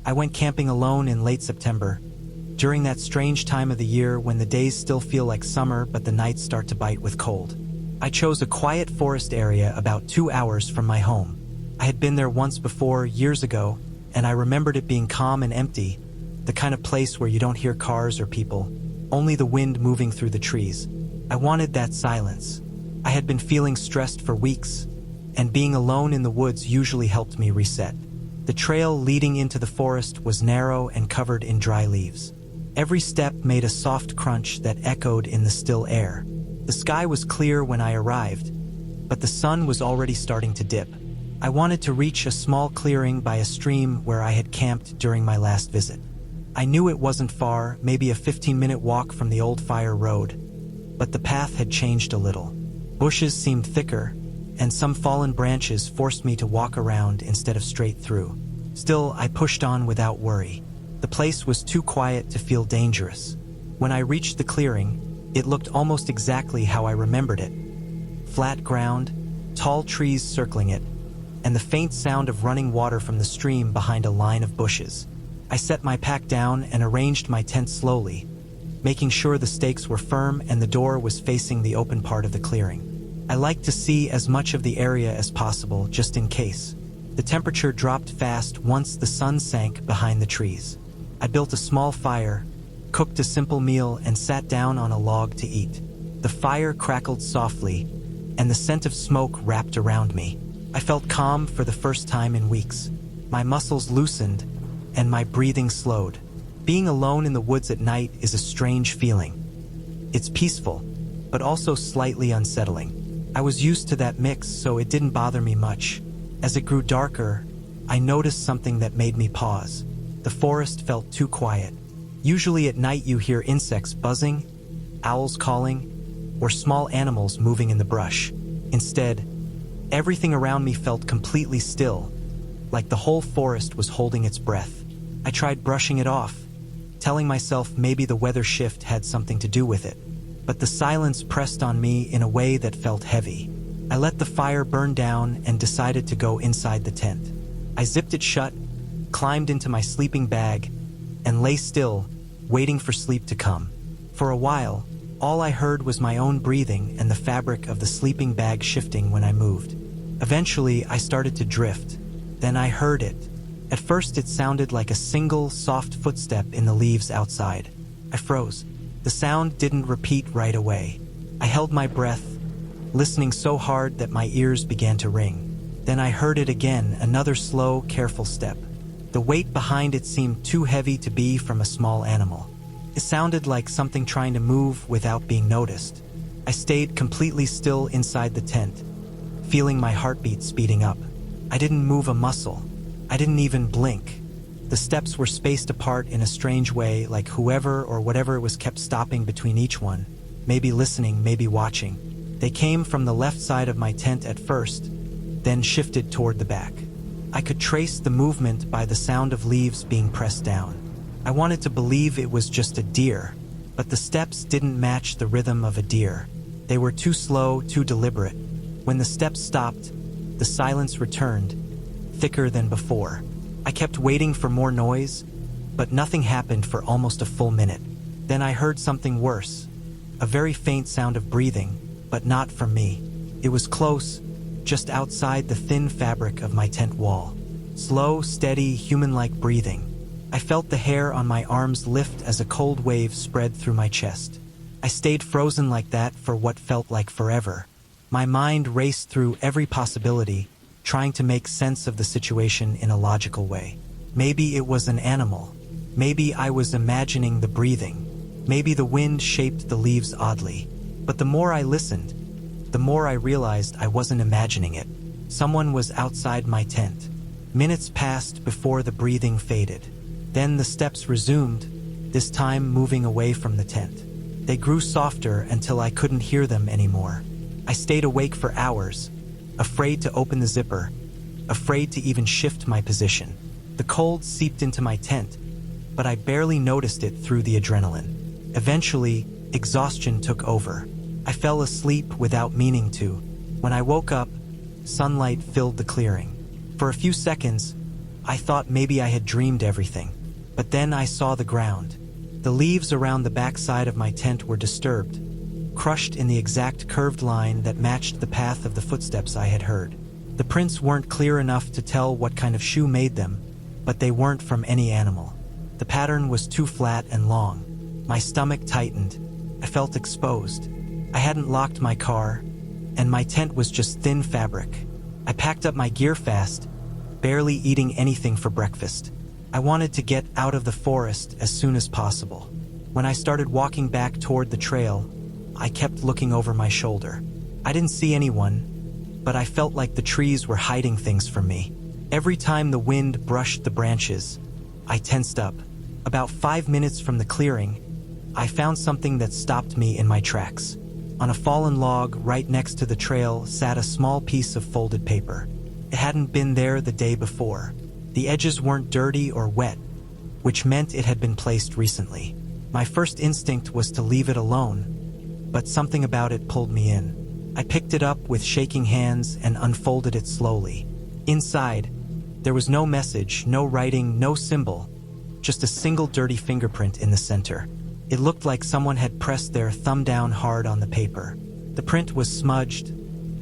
I went camping alone in late September, during that strange time of the year when the days still feel like summer but the nights start to bite with cold. I chose a quiet forest area about 2 hours from my home. I had been there once before, years ago, and I remembered it being calm and empty, the kind of place where you don't hear cars or people, only the wind moving through the trees. I wanted that silence. I had been feeling stressed for weeks, and being alone in the woods usually helped me reset. The trail leading into the forest was narrow and covered in dry leaves. Every step made a soft crunch that echoed in the still air. The sky was clear when I arrived, but the sun was already starting to dip. I wanted to reach a small clearing by a stream where I had camped during my last visit. I knew it wasn't far, maybe a 15-minute walk from the old fire road, but the path had changed a little. Bushes seemed thicker, and some fallen branches forced me to walk around instead of straight through. Still, I pushed on without worry. The place was too quiet to feel dangerous. When I reached the clearing, it looked almost exactly how I remembered it. Flat ground, tall trees circling it, and the faint sound of running water from the stream behind a line of bushes. I set my pack down and arranged my tent slowly, making sure the stakes were firm and the door was facing the open part of the clearing. I liked to see as much of the area as possible, just in case. The temperature dropped fast once the sun sank behind the trees. I built a small fire, cooked a simple meal, and sat down on a log to eat. The fire crackled softly, and the scent of smoke wrapped around me. I felt calm for the first time in weeks. My muscles loosened, and my breathing slowed. Being alone in the woods at night is a strange feeling. It's peaceful, but also slightly unsettling. I was used to that mix, so it didn't bother me much. As it grew darker, I noticed something that made me pause. The forest felt too quiet. Usually at night you hear insects buzzing, owls calling, or small animals moving in the brush. Instead, everything around me felt completely still, like the whole forest was holding its breath. I tried brushing it off, telling myself maybe the weather shift had something to do with it. But the silence pressed on me in a way that felt heavy. I let the fire burn down and decided to go inside the tent. I zipped it shut, climbed into my sleeping bag, and lay still, waiting for sleep to come. For a while, all I heard was my own breathing and the fabric of the sleeping bag shifting when I moved. Eventually, I started to drift. Then I heard it. At first, it sounded like a single, soft footstep in the leaves outside. I froze. The sound didn't repeat right away. I held my breath, listening so hard that my ears began to ring. Then I heard it again, another slow, careful step. The weight behind it seemed too heavy to be from a small animal. It sounded like something trying to move without being noticed. I stayed completely still inside the tent, feeling my heartbeat speeding up. I didn't move a muscle. I didn't even blink. The steps were spaced apart in a strange way, like whoever or whatever was kept stopping between each one, maybe listening, maybe watching. They came from the left side of my tent at first, then shifted toward the back. I could trace the movement by the sound of leaves being pressed down. I wanted to believe it was just a deer, but the steps didn't match the rhythm of a deer. They were too slow, too deliberate. When the steps stopped, the silence returned, thicker than before. I kept waiting for more noise, but nothing happened for almost a full minute. Then I heard something worse, a very faint sound of breathing, but not from me. It was close, just outside the thin fabric of my tent wall. Slow, steady, human-like breathing. I felt the hair on my arms lift as a cold wave spread through my chest. I stayed frozen like that for what felt like forever. My mind raced through every possibility, trying to make sense of the situation in a logical way. Maybe it was an animal. Maybe I was imagining the breathing. Maybe the wind shaped the leaves oddly. But the more I listened, the more I realized I wasn't imagining it. Someone was outside my tent. Minutes passed before the breathing faded. Then the steps resumed, this time moving away from the tent. They grew softer until I couldn't hear them anymore. I stayed awake for hours, afraid to open the zipper, afraid to even shift my position. The cold seeped into my tent, but I barely noticed it through the adrenaline. Eventually, exhaustion took over. I fell asleep without meaning to. When I woke up, sunlight filled the clearing. For a few seconds, I thought maybe I had dreamed everything. But then I saw the ground. The leaves around the backside of my tent were disturbed, crushed in the exact curved line that matched the path of the footsteps I had heard. The prints weren't clear enough to tell what kind of shoe made them, but they weren't from any animal. The pattern was too flat and long. My stomach tightened. I felt exposed. I hadn't locked my car, and my tent was just thin fabric. I packed up my gear fast, barely eating anything for breakfast. I wanted to get out of the forest as soon as possible. When I started walking back toward the trail, I kept looking over my shoulder. I didn't see anyone, but I felt like the trees were hiding things from me. Every time the wind brushed the branches, I tensed up. About 5 minutes from the clearing, I found something that stopped me in my tracks. On a fallen log right next to the trail sat a small piece of folded paper. It hadn't been there the day before. The edges weren't dirty or wet, which meant it had been placed recently. My first instinct was to leave it alone, but something about it pulled me in. I picked it up with shaking hands and unfolded it slowly. Inside, there was no message, no writing, no symbol, just a single dirty fingerprint in the center. It looked like someone had pressed their thumb down hard on the paper. The print was smudged,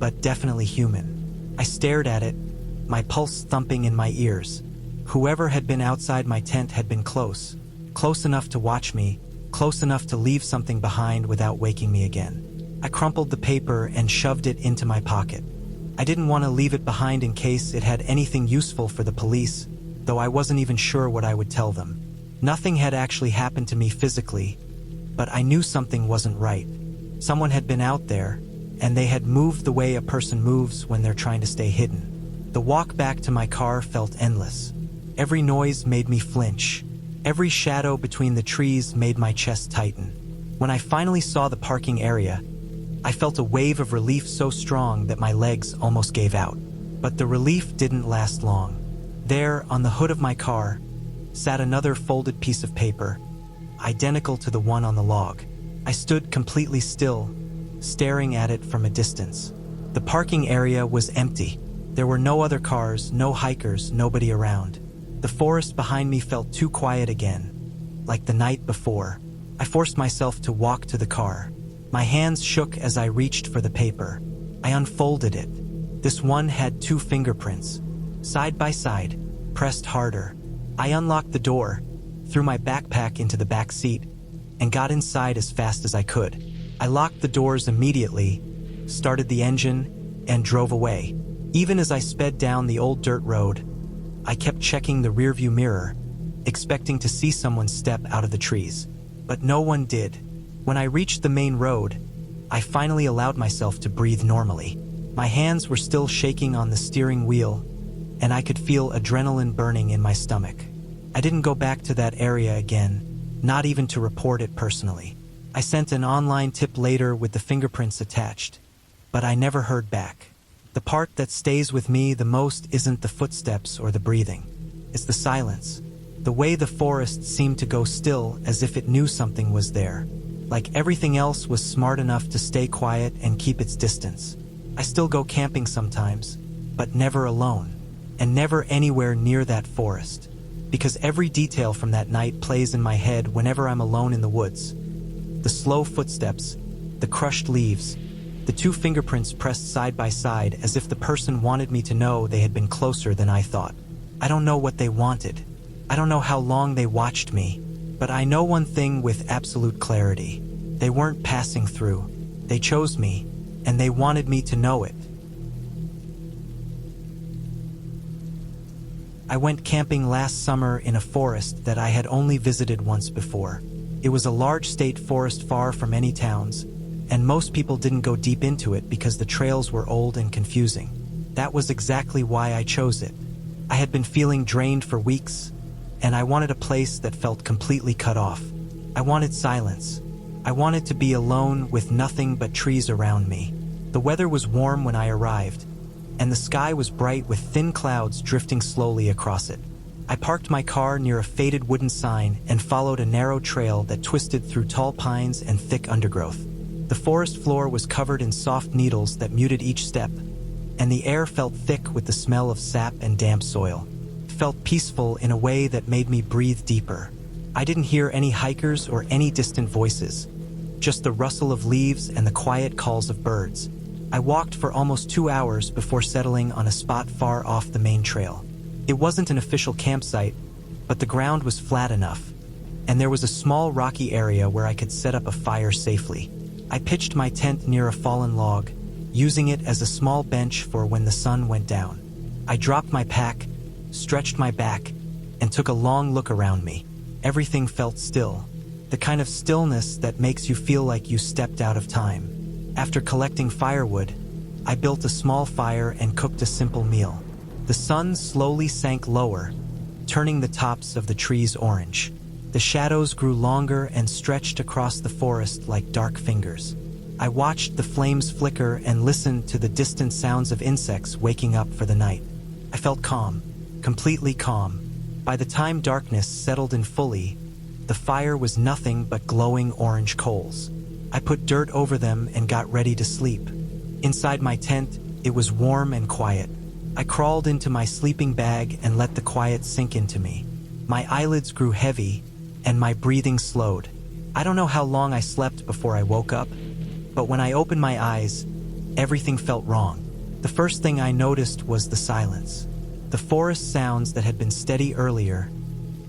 but definitely human. I stared at it, my pulse thumping in my ears. Whoever had been outside my tent had been close enough to watch me, close enough to leave something behind without waking me again. I crumpled the paper and shoved it into my pocket. I didn't want to leave it behind in case it had anything useful for the police, though I wasn't even sure what I would tell them. Nothing had actually happened to me physically, but I knew something wasn't right. Someone had been out there, and they had moved the way a person moves when they're trying to stay hidden. The walk back to my car felt endless. Every noise made me flinch. Every shadow between the trees made my chest tighten. When I finally saw the parking area, I felt a wave of relief so strong that my legs almost gave out. But the relief didn't last long. There, on the hood of my car, sat another folded piece of paper, identical to the one on the log. I stood completely still, staring at it from a distance. The parking area was empty. There were no other cars, no hikers, nobody around. The forest behind me felt too quiet again, like the night before. I forced myself to walk to the car. My hands shook as I reached for the paper. I unfolded it. This one had 2 fingerprints, side by side, pressed harder. I unlocked the door, threw my backpack into the back seat, and got inside as fast as I could. I locked the doors immediately, started the engine, and drove away. Even as I sped down the old dirt road, I kept checking the rearview mirror, expecting to see someone step out of the trees. But no one did. When I reached the main road, I finally allowed myself to breathe normally. My hands were still shaking on the steering wheel, and I could feel adrenaline burning in my stomach. I didn't go back to that area again, not even to report it personally. I sent an online tip later with the fingerprints attached, but I never heard back. The part that stays with me the most isn't the footsteps or the breathing. It's the silence. The way the forest seemed to go still as if it knew something was there. Like everything else was smart enough to stay quiet and keep its distance. I still go camping sometimes, but never alone. And never anywhere near that forest. Because every detail from that night plays in my head whenever I'm alone in the woods. The slow footsteps, the crushed leaves, the 2 fingerprints pressed side by side as if the person wanted me to know they had been closer than I thought. I don't know what they wanted. I don't know how long they watched me. But I know one thing with absolute clarity. They weren't passing through. They chose me, and they wanted me to know it. I went camping last summer in a forest that I had only visited once before. It was a large state forest far from any towns, and most people didn't go deep into it because the trails were old and confusing. That was exactly why I chose it. I had been feeling drained for weeks, and I wanted a place that felt completely cut off. I wanted silence. I wanted to be alone with nothing but trees around me. The weather was warm when I arrived, and the sky was bright with thin clouds drifting slowly across it. I parked my car near a faded wooden sign and followed a narrow trail that twisted through tall pines and thick undergrowth. The forest floor was covered in soft needles that muted each step, and the air felt thick with the smell of sap and damp soil. felt peaceful in a way that made me breathe deeper. I didn't hear any hikers or any distant voices, just the rustle of leaves and the quiet calls of birds. I walked for almost 2 hours before settling on a spot far off the main trail. It wasn't an official campsite, but the ground was flat enough, and there was a small rocky area where I could set up a fire safely. I pitched my tent near a fallen log, using it as a small bench for when the sun went down. I dropped my pack, stretched my back, and took a long look around me. Everything felt still, the kind of stillness that makes you feel like you stepped out of time. After collecting firewood, I built a small fire and cooked a simple meal. The sun slowly sank lower, turning the tops of the trees orange. The shadows grew longer and stretched across the forest like dark fingers. I watched the flames flicker and listened to the distant sounds of insects waking up for the night. I felt calm, completely calm. By the time darkness settled in fully, the fire was nothing but glowing orange coals. I put dirt over them and got ready to sleep. Inside my tent, it was warm and quiet. I crawled into my sleeping bag and let the quiet sink into me. My eyelids grew heavy, and my breathing slowed. I don't know how long I slept before I woke up, but when I opened my eyes, everything felt wrong. The first thing I noticed was the silence. The forest sounds that had been steady earlier,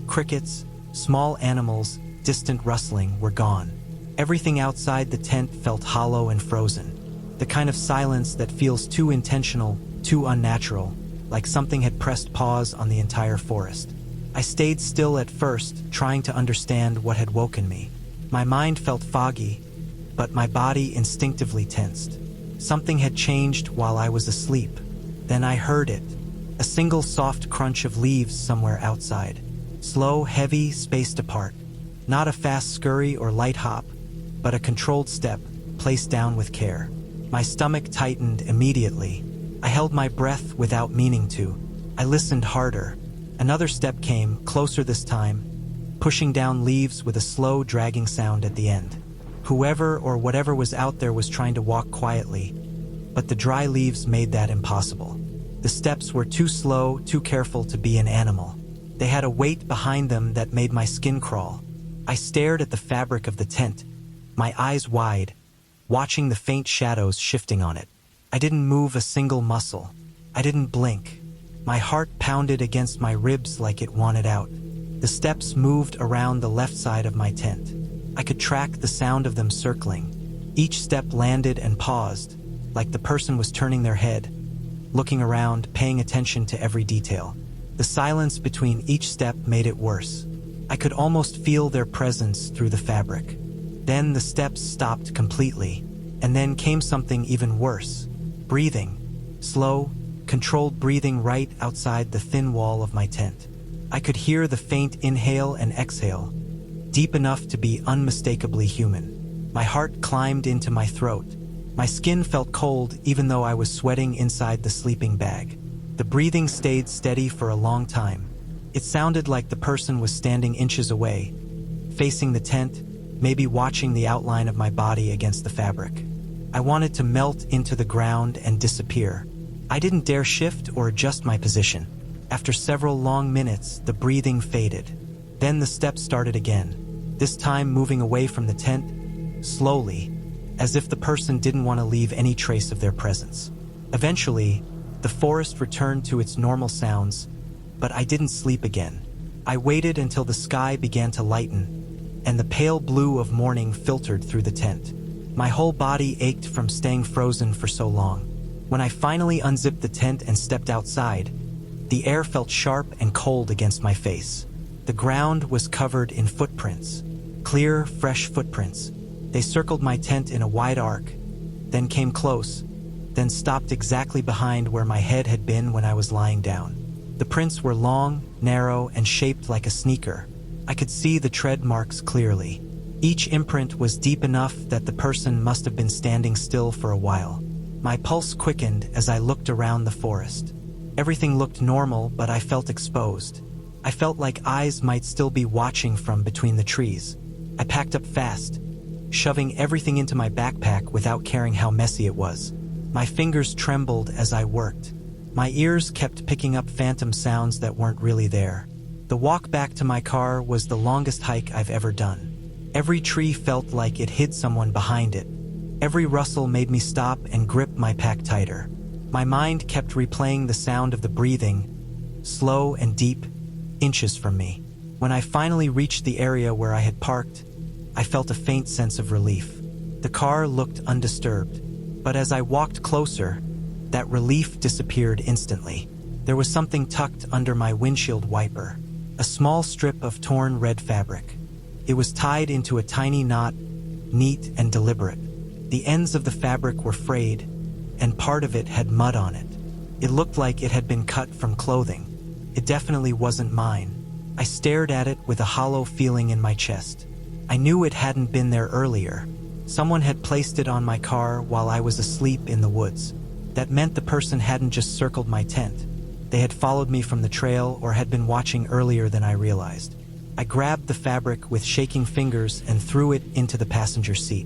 crickets, small animals, distant rustling, were gone. Everything outside the tent felt hollow and frozen. The kind of silence that feels too intentional, too unnatural, like something had pressed pause on the entire forest. I stayed still at first, trying to understand what had woken me. My mind felt foggy, but my body instinctively tensed. Something had changed while I was asleep. Then I heard it, a single soft crunch of leaves somewhere outside. Slow, heavy, spaced apart. Not a fast scurry or light hop, but a controlled step, placed down with care. My stomach tightened immediately. I held my breath without meaning to. I listened harder. Another step came, closer this time, pushing down leaves with a slow, dragging sound at the end. Whoever or whatever was out there was trying to walk quietly, but the dry leaves made that impossible. The steps were too slow, too careful to be an animal. They had a weight behind them that made my skin crawl. I stared at the fabric of the tent, my eyes wide, watching the faint shadows shifting on it. I didn't move a single muscle. I didn't blink. My heart pounded against my ribs like it wanted out. The steps moved around the left side of my tent. I could track the sound of them circling. Each step landed and paused, like the person was turning their head, looking around, paying attention to every detail. The silence between each step made it worse. I could almost feel their presence through the fabric. Then the steps stopped completely, and then came something even worse. Breathing. Slow, controlled breathing right outside the thin wall of my tent. I could hear the faint inhale and exhale, deep enough to be unmistakably human. My heart climbed into my throat. My skin felt cold even though I was sweating inside the sleeping bag. The breathing stayed steady for a long time. It sounded like the person was standing inches away, facing the tent, maybe watching the outline of my body against the fabric. I wanted to melt into the ground and disappear. I didn't dare shift or adjust my position. After several long minutes, the breathing faded. Then the steps started again, this time moving away from the tent, slowly, as if the person didn't want to leave any trace of their presence. Eventually, the forest returned to its normal sounds, but I didn't sleep again. I waited until the sky began to lighten, and the pale blue of morning filtered through the tent. My whole body ached from staying frozen for so long. When I finally unzipped the tent and stepped outside, the air felt sharp and cold against my face. The ground was covered in footprints, clear, fresh footprints. They circled my tent in a wide arc, then came close, then stopped exactly behind where my head had been when I was lying down. The prints were long, narrow, and shaped like a sneaker. I could see the tread marks clearly. Each imprint was deep enough that the person must have been standing still for a while. My pulse quickened as I looked around the forest. Everything looked normal, but I felt exposed. I felt like eyes might still be watching from between the trees. I packed up fast, shoving everything into my backpack without caring how messy it was. My fingers trembled as I worked. My ears kept picking up phantom sounds that weren't really there. The walk back to my car was the longest hike I've ever done. Every tree felt like it hid someone behind it. Every rustle made me stop and grip my pack tighter. My mind kept replaying the sound of the breathing, slow and deep, inches from me. When I finally reached the area where I had parked, I felt a faint sense of relief. The car looked undisturbed, but as I walked closer, that relief disappeared instantly. There was something tucked under my windshield wiper, a small strip of torn red fabric. It was tied into a tiny knot, neat and deliberate. The ends of the fabric were frayed, and part of it had mud on it. It looked like it had been cut from clothing. It definitely wasn't mine. I stared at it with a hollow feeling in my chest. I knew it hadn't been there earlier. Someone had placed it on my car while I was asleep in the woods. That meant the person hadn't just circled my tent. They had followed me from the trail or had been watching earlier than I realized. I grabbed the fabric with shaking fingers and threw it into the passenger seat.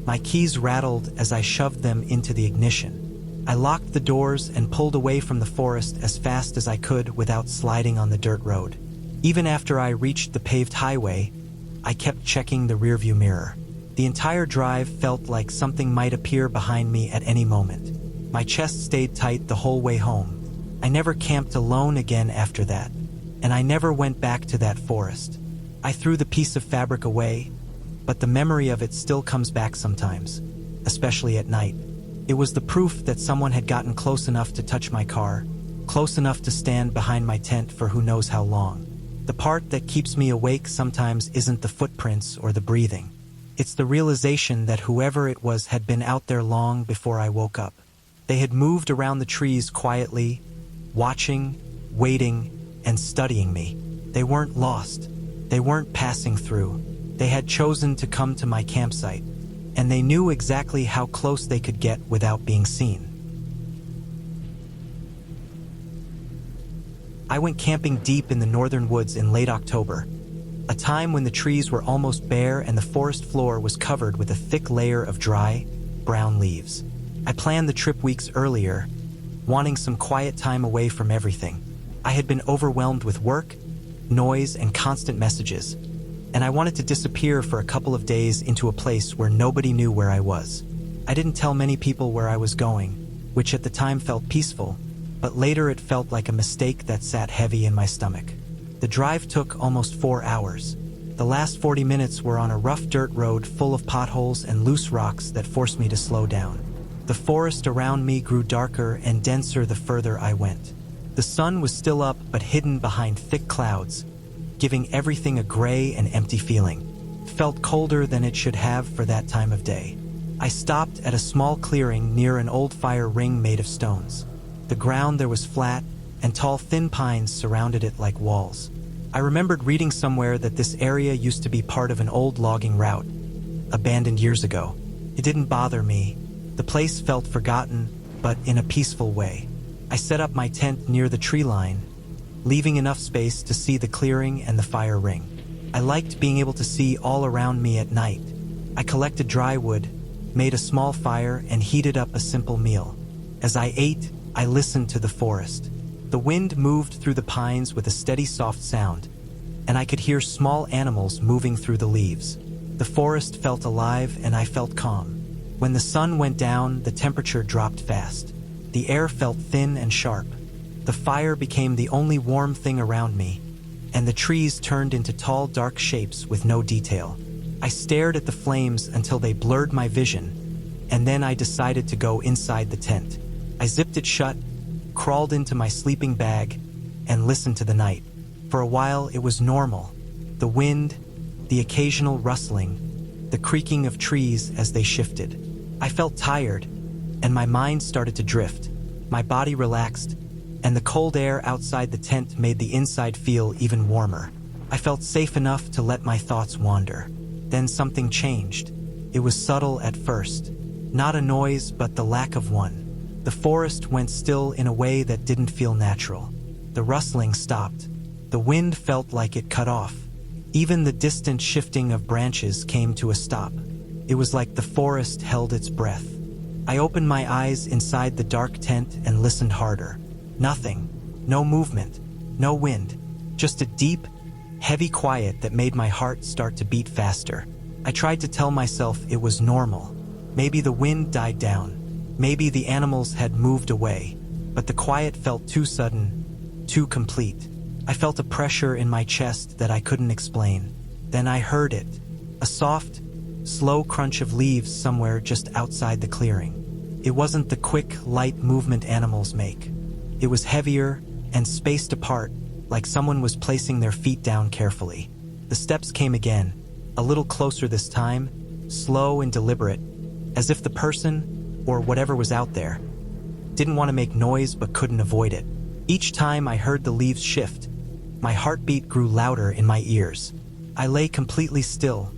My keys rattled as I shoved them into the ignition. I locked the doors and pulled away from the forest as fast as I could without sliding on the dirt road. Even after I reached the paved highway, I kept checking the rearview mirror. The entire drive felt like something might appear behind me at any moment. My chest stayed tight the whole way home. I never camped alone again after that, and I never went back to that forest. I threw the piece of fabric away, but the memory of it still comes back sometimes, especially at night. It was the proof that someone had gotten close enough to touch my car, close enough to stand behind my tent for who knows how long. The part that keeps me awake sometimes isn't the footprints or the breathing. It's the realization that whoever it was had been out there long before I woke up. They had moved around the trees quietly, watching, waiting, and studying me. They weren't lost. They weren't passing through. They had chosen to come to my campsite, and they knew exactly how close they could get without being seen. I went camping deep in the northern woods in late October, a time when the trees were almost bare and the forest floor was covered with a thick layer of dry, brown leaves. I planned the trip weeks earlier, wanting some quiet time away from everything. I had been overwhelmed with work, noise, and constant messages, and I wanted to disappear for a couple of days into a place where nobody knew where I was. I didn't tell many people where I was going, which at the time felt peaceful, but later it felt like a mistake that sat heavy in my stomach. The drive took almost 4 hours. The last 40 minutes were on a rough dirt road full of potholes and loose rocks that forced me to slow down. The forest around me grew darker and denser the further I went. The sun was still up but hidden behind thick clouds, giving everything a gray and empty feeling. It felt colder than it should have for that time of day. I stopped at a small clearing near an old fire ring made of stones. The ground there was flat, and tall thin pines surrounded it like walls. I remembered reading somewhere that this area used to be part of an old logging route, abandoned years ago. It didn't bother me. The place felt forgotten, but in a peaceful way. I set up my tent near the tree line, leaving enough space to see the clearing and the fire ring. I liked being able to see all around me at night. I collected dry wood, made a small fire, and heated up a simple meal. As I ate, I listened to the forest. The wind moved through the pines with a steady soft sound, and I could hear small animals moving through the leaves. The forest felt alive and I felt calm. When the sun went down, the temperature dropped fast. The air felt thin and sharp. The fire became the only warm thing around me, and the trees turned into tall, dark shapes with no detail. I stared at the flames until they blurred my vision, and then I decided to go inside the tent. I zipped it shut, crawled into my sleeping bag, and listened to the night. For a while, it was normal. The wind, the occasional rustling, the creaking of trees as they shifted. I felt tired, and my mind started to drift. My body relaxed, and the cold air outside the tent made the inside feel even warmer. I felt safe enough to let my thoughts wander. Then something changed. It was subtle at first. Not a noise, but the lack of one. The forest went still in a way that didn't feel natural. The rustling stopped. The wind felt like it cut off. Even the distant shifting of branches came to a stop. It was like the forest held its breath. I opened my eyes inside the dark tent and listened harder. Nothing. No movement. No wind. Just a deep, heavy quiet that made my heart start to beat faster. I tried to tell myself it was normal. Maybe the wind died down. Maybe the animals had moved away. But the quiet felt too sudden, too complete. I felt a pressure in my chest that I couldn't explain. Then I heard it. A soft, slow crunch of leaves somewhere just outside the clearing. It wasn't the quick, light movement animals make. It was heavier and spaced apart, like someone was placing their feet down carefully. The steps came again, a little closer this time, slow and deliberate, as if the person, or whatever was out there, didn't want to make noise but couldn't avoid it. Each time I heard the leaves shift, my heartbeat grew louder in my ears. I lay completely still,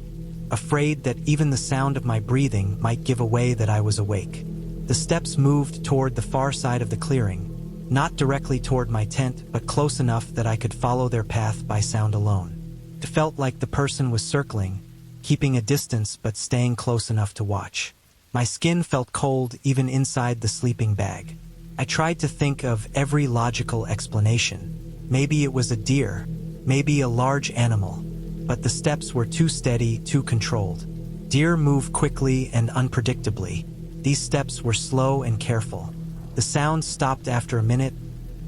afraid that even the sound of my breathing might give away that I was awake. The steps moved toward the far side of the clearing, not directly toward my tent, but close enough that I could follow their path by sound alone. It felt like the person was circling, keeping a distance but staying close enough to watch. My skin felt cold even inside the sleeping bag. I tried to think of every logical explanation. Maybe it was a deer, maybe a large animal, but the steps were too steady, too controlled. Deer move quickly and unpredictably. These steps were slow and careful. The sound stopped after a minute,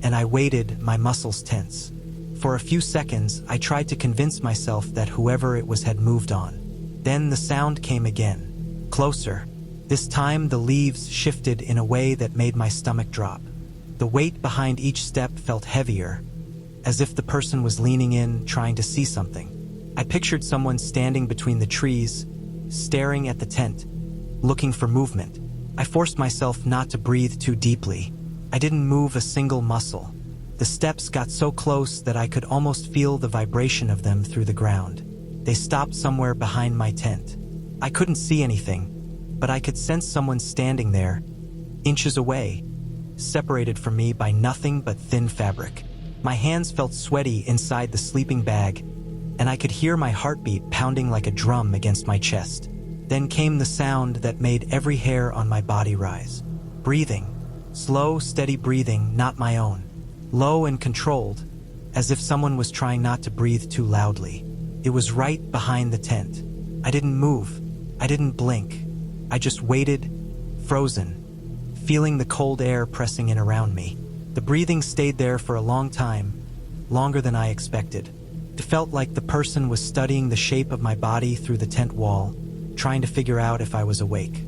and I waited, my muscles tense. For a few seconds, I tried to convince myself that whoever it was had moved on. Then the sound came again, closer. This time the leaves shifted in a way that made my stomach drop. The weight behind each step felt heavier, as if the person was leaning in, trying to see something. I pictured someone standing between the trees, staring at the tent, looking for movement. I forced myself not to breathe too deeply. I didn't move a single muscle. The steps got so close that I could almost feel the vibration of them through the ground. They stopped somewhere behind my tent. I couldn't see anything, but I could sense someone standing there, inches away, separated from me by nothing but thin fabric. My hands felt sweaty inside the sleeping bag, and I could hear my heartbeat pounding like a drum against my chest. Then came the sound that made every hair on my body rise. Breathing. Slow, steady breathing, not my own. Low and controlled, as if someone was trying not to breathe too loudly. It was right behind the tent. I didn't move. I didn't blink. I just waited, frozen, feeling the cold air pressing in around me. The breathing stayed there for a long time, longer than I expected. It felt like the person was studying the shape of my body through the tent wall, trying to figure out if I was awake.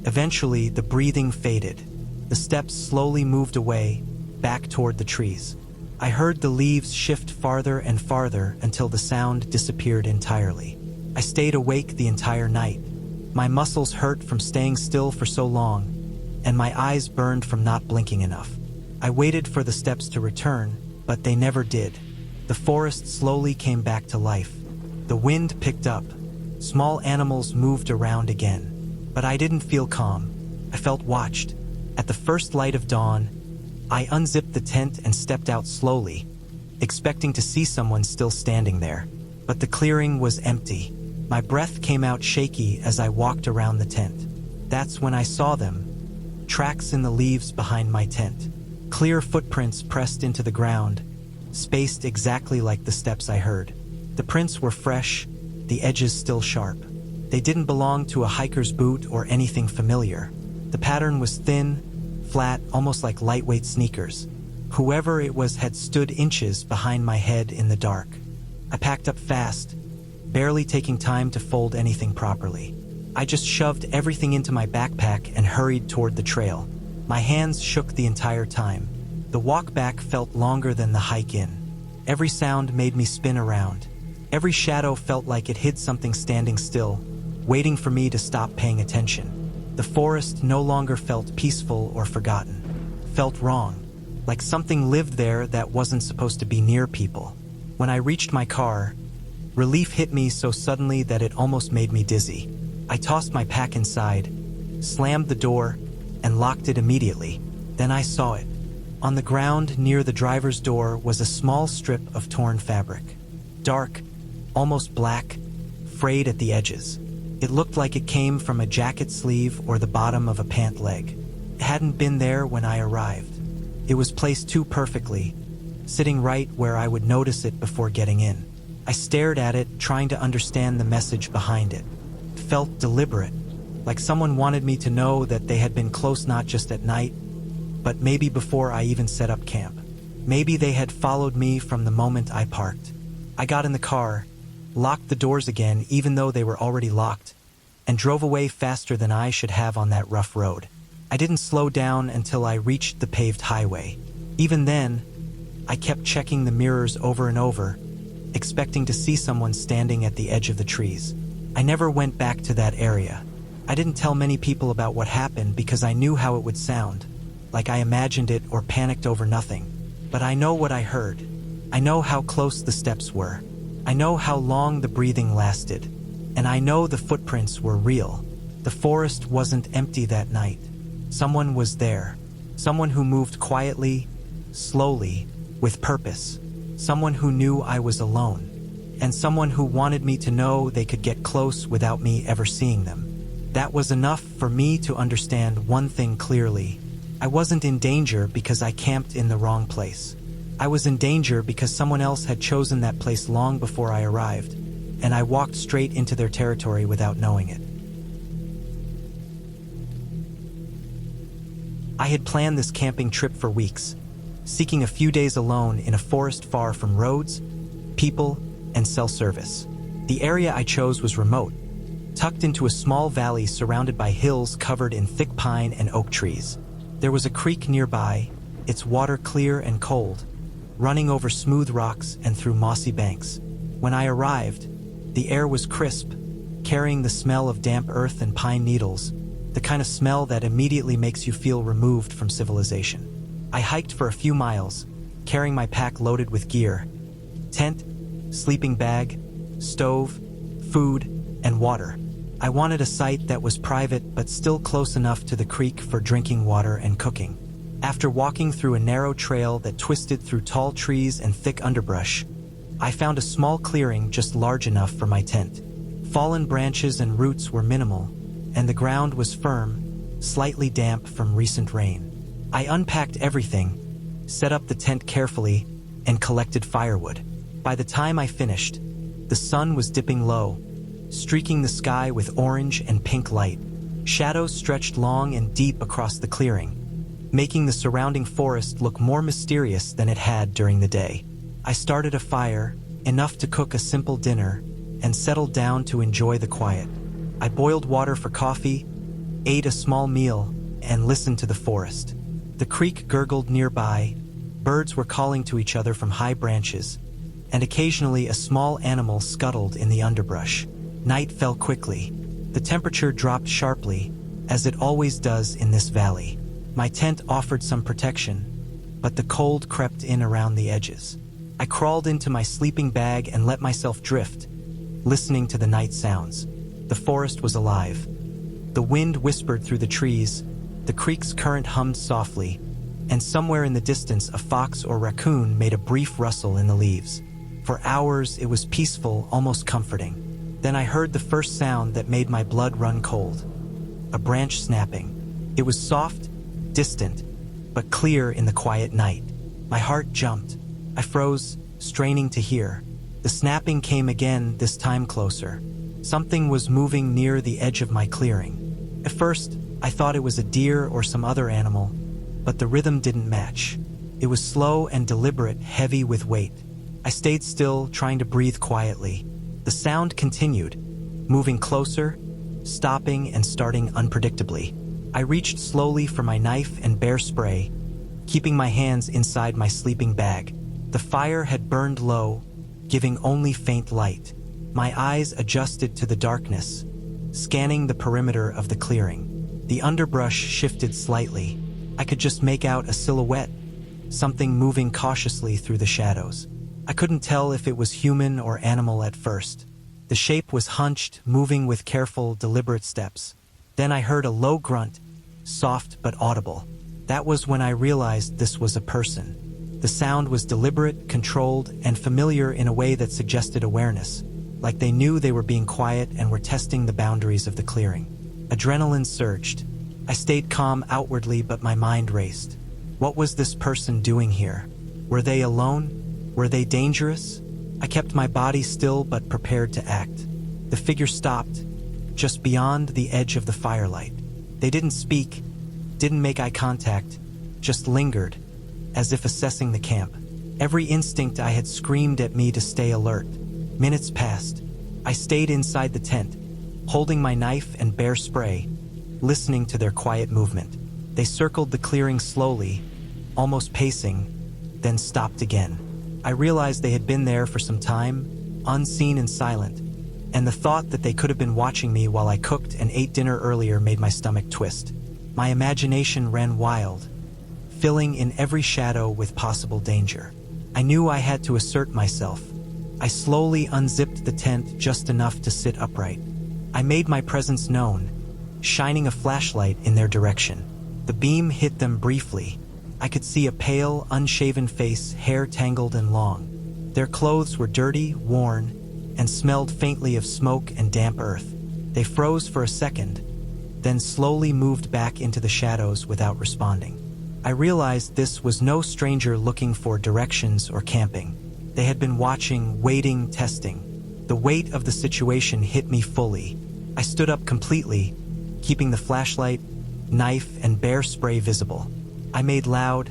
Eventually, the breathing faded. The steps slowly moved away, back toward the trees. I heard the leaves shift farther and farther until the sound disappeared entirely. I stayed awake the entire night. My muscles hurt from staying still for so long, and my eyes burned from not blinking enough. I waited for the steps to return, but they never did. The forest slowly came back to life. The wind picked up. Small animals moved around again. But I didn't feel calm. I felt watched. At the first light of dawn, I unzipped the tent and stepped out slowly, expecting to see someone still standing there. But the clearing was empty. My breath came out shaky as I walked around the tent. That's when I saw them. Tracks in the leaves behind my tent. Clear footprints pressed into the ground, spaced exactly like the steps I heard. The prints were fresh, the edges still sharp. They didn't belong to a hiker's boot or anything familiar. The pattern was thin, flat, almost like lightweight sneakers. Whoever it was had stood inches behind my head in the dark. I packed up fast, barely taking time to fold anything properly. I just shoved everything into my backpack and hurried toward the trail. My hands shook the entire time. The walk back felt longer than the hike in. Every sound made me spin around. Every shadow felt like it hid something standing still, waiting for me to stop paying attention. The forest no longer felt peaceful or forgotten. Felt wrong, like something lived there that wasn't supposed to be near people. When I reached my car, relief hit me so suddenly that it almost made me dizzy. I tossed my pack inside, slammed the door, and locked it immediately. Then I saw it. On the ground near the driver's door was a small strip of torn fabric. Dark, almost black, frayed at the edges. It looked like it came from a jacket sleeve or the bottom of a pant leg. It hadn't been there when I arrived. It was placed too perfectly, sitting right where I would notice it before getting in. I stared at it, trying to understand the message behind it. It felt deliberate, like someone wanted me to know that they had been close not just at night, but maybe before I even set up camp. Maybe they had followed me from the moment I parked. I got in the car, locked the doors again even though they were already locked, and drove away faster than I should have on that rough road. I didn't slow down until I reached the paved highway. Even then, I kept checking the mirrors over and over, expecting to see someone standing at the edge of the trees. I never went back to that area. I didn't tell many people about what happened because I knew how it would sound, like I imagined it or panicked over nothing. But I know what I heard. I know how close the steps were. I know how long the breathing lasted. And I know the footprints were real. The forest wasn't empty that night. Someone was there. Someone who moved quietly, slowly, with purpose. Someone who knew I was alone. And someone who wanted me to know they could get close without me ever seeing them. That was enough for me to understand one thing clearly. I wasn't in danger because I camped in the wrong place. I was in danger because someone else had chosen that place long before I arrived, and I walked straight into their territory without knowing it. I had planned this camping trip for weeks, seeking a few days alone in a forest far from roads, people, and cell service. The area I chose was remote, tucked into a small valley surrounded by hills covered in thick pine and oak trees. There was a creek nearby, its water clear and cold, running over smooth rocks and through mossy banks. When I arrived, the air was crisp, carrying the smell of damp earth and pine needles, the kind of smell that immediately makes you feel removed from civilization. I hiked for a few miles, carrying my pack loaded with gear: tent, sleeping bag, stove, food, and water. I wanted a site that was private but still close enough to the creek for drinking water and cooking. After walking through a narrow trail that twisted through tall trees and thick underbrush, I found a small clearing just large enough for my tent. Fallen branches and roots were minimal, and the ground was firm, slightly damp from recent rain. I unpacked everything, set up the tent carefully, and collected firewood. By the time I finished, the sun was dipping low, streaking the sky with orange and pink light. Shadows stretched long and deep across the clearing, making the surrounding forest look more mysterious than it had during the day. I started a fire, enough to cook a simple dinner, and settled down to enjoy the quiet. I boiled water for coffee, ate a small meal, and listened to the forest. The creek gurgled nearby, birds were calling to each other from high branches, and occasionally a small animal scuttled in the underbrush. Night fell quickly. The temperature dropped sharply, as it always does in this valley. My tent offered some protection, but the cold crept in around the edges. I crawled into my sleeping bag and let myself drift, listening to the night sounds. The forest was alive. The wind whispered through the trees, the creek's current hummed softly, and somewhere in the distance a fox or raccoon made a brief rustle in the leaves. For hours it was peaceful, almost comforting. Then I heard the first sound that made my blood run cold. A branch snapping. It was soft, distant, but clear in the quiet night. My heart jumped. I froze, straining to hear. The snapping came again, this time closer. Something was moving near the edge of my clearing. At first, I thought it was a deer or some other animal, but the rhythm didn't match. It was slow and deliberate, heavy with weight. I stayed still, trying to breathe quietly. The sound continued, moving closer, stopping and starting unpredictably. I reached slowly for my knife and bear spray, keeping my hands inside my sleeping bag. The fire had burned low, giving only faint light. My eyes adjusted to the darkness, scanning the perimeter of the clearing. The underbrush shifted slightly. I could just make out a silhouette, something moving cautiously through the shadows. I couldn't tell if it was human or animal at first. The shape was hunched, moving with careful, deliberate steps. Then I heard a low grunt, soft but audible. That was when I realized this was a person. The sound was deliberate, controlled, and familiar in a way that suggested awareness, like they knew they were being quiet and were testing the boundaries of the clearing. Adrenaline surged. I stayed calm outwardly, but my mind raced. What was this person doing here? Were they alone? Were they dangerous? I kept my body still but prepared to act. The figure stopped, just beyond the edge of the firelight. They didn't speak, didn't make eye contact, just lingered, as if assessing the camp. Every instinct I had screamed at me to stay alert. Minutes passed. I stayed inside the tent, holding my knife and bear spray, listening to their quiet movement. They circled the clearing slowly, almost pacing, then stopped again. I realized they had been there for some time, unseen and silent, and the thought that they could have been watching me while I cooked and ate dinner earlier made my stomach twist. My imagination ran wild, filling in every shadow with possible danger. I knew I had to assert myself. I slowly unzipped the tent just enough to sit upright. I made my presence known, shining a flashlight in their direction. The beam hit them briefly. I could see a pale, unshaven face, hair tangled and long. Their clothes were dirty, worn, and smelled faintly of smoke and damp earth. They froze for a second, then slowly moved back into the shadows without responding. I realized this was no stranger looking for directions or camping. They had been watching, waiting, testing. The weight of the situation hit me fully. I stood up completely, keeping the flashlight, knife, and bear spray visible. I made loud,